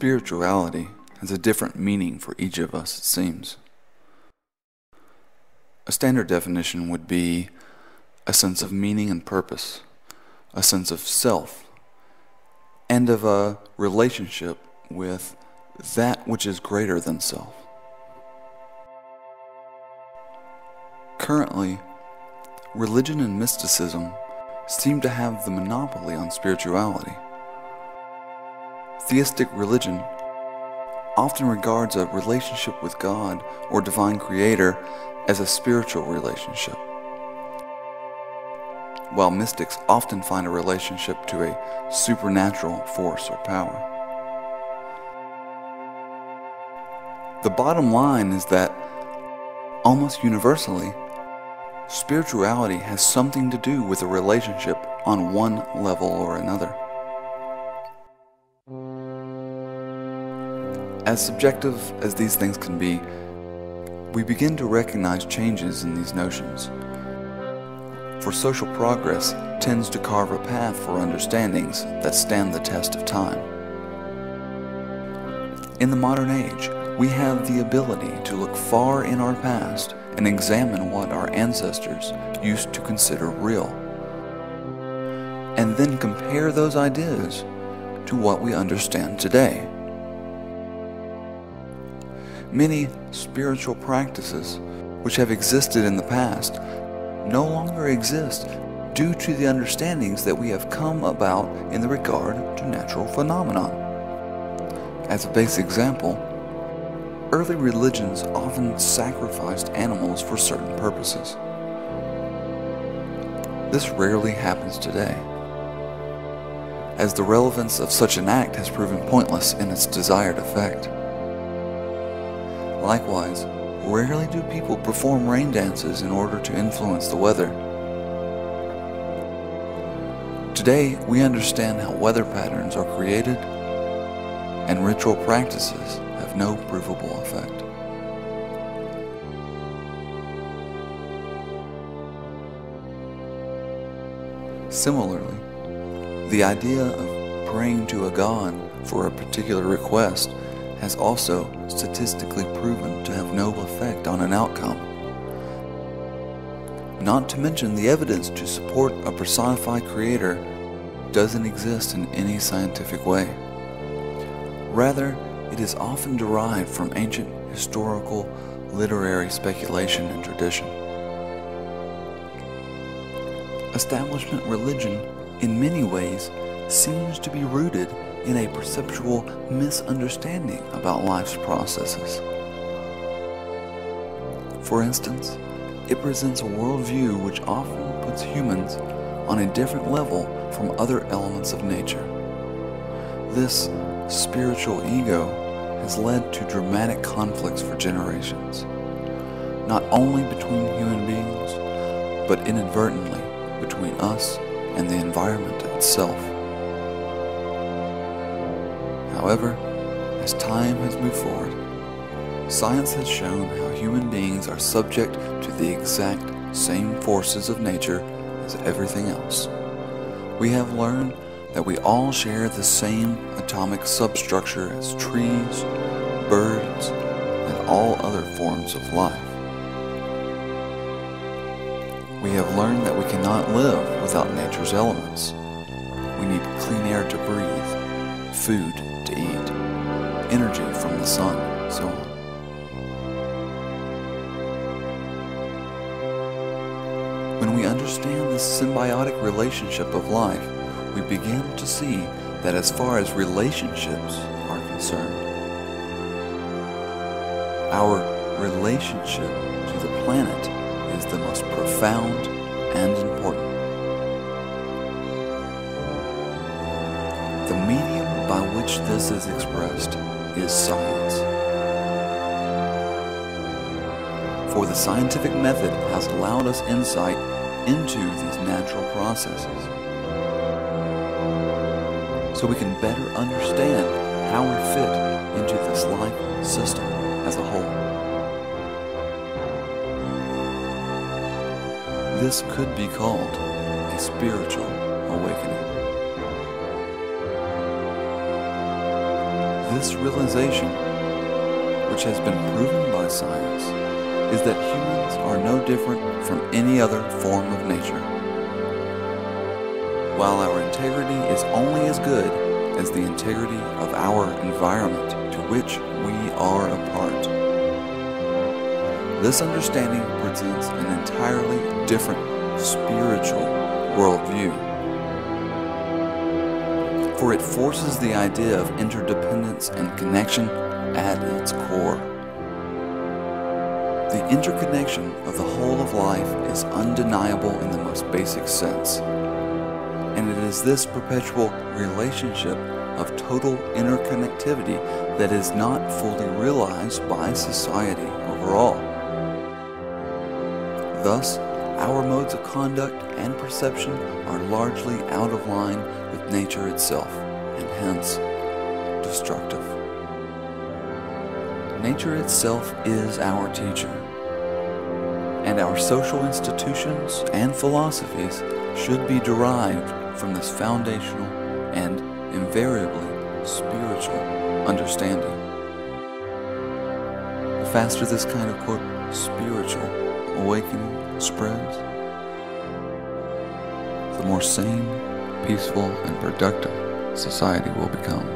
Spirituality has a different meaning for each of us, it seems. A standard definition would be a sense of meaning and purpose, a sense of self, and of a relationship with that which is greater than self. Currently, religion and mysticism seem to have the monopoly on spirituality. Theistic religion often regards a relationship with God or divine creator as a spiritual relationship, while mystics often find a relationship to a supernatural force or power. The bottom line is that, almost universally, spirituality has something to do with a relationship on one level or another. As subjective as these things can be, we begin to recognize changes in these notions. For social progress tends to carve a path for understandings that stand the test of time. In the modern age, we have the ability to look far in our past and examine what our ancestors used to consider real, and then compare those ideas to what we understand today. Many spiritual practices which have existed in the past no longer exist due to the understandings that we have come about in the regard to natural phenomenon. As a basic example, early religions often sacrificed animals for certain purposes. This rarely happens today, as the relevance of such an act has proven pointless in its desired effect. Likewise, rarely do people perform rain dances in order to influence the weather. Today, we understand how weather patterns are created, and ritual practices have no provable effect. Similarly, the idea of praying to a god for a particular request has also statistically proven to have no effect on an outcome. Not to mention the evidence to support a personified creator doesn't exist in any scientific way. Rather, it is often derived from ancient historical, literary speculation and tradition. Establishment religion, in many ways, seems to be rooted in a perceptual misunderstanding about life's processes. For instance, it presents a worldview which often puts humans on a different level from other elements of nature. This spiritual ego has led to dramatic conflicts for generations, not only between human beings, but inadvertently between us and the environment itself. However, as time has moved forward, science has shown how human beings are subject to the exact same forces of nature as everything else. We have learned that we all share the same atomic substructure as trees, birds, and all other forms of life. We have learned that we cannot live without nature's elements. We need clean air to breathe, food to eat, energy from the sun, and so on. When we understand this symbiotic relationship of life, we begin to see that as far as relationships are concerned, our relationship to the planet is the most profound and important. The medium by which this is expressed is science. For the scientific method has allowed us insight into these natural processes, so we can better understand how we fit into this life system as a whole. This could be called a spiritual awakening. This realization, which has been proven by science, is that humans are no different from any other form of nature. While our integrity is only as good as the integrity of our environment to which we are a part. This understanding presents an entirely different spiritual worldview, for it forces the idea of interdependence and connection at its core. The interconnection of the whole of life is undeniable in the most basic sense, and it is this perpetual relationship of total interconnectivity that is not fully realized by society overall. Thus, our modes of conduct and perception are largely out of line with nature itself, and hence destructive. Nature itself is our teacher, and our social institutions and philosophies should be derived from this foundational and invariably spiritual understanding. The faster this kind of, quote, spiritual awakening spreads, the more sane, peaceful, and productive society will become.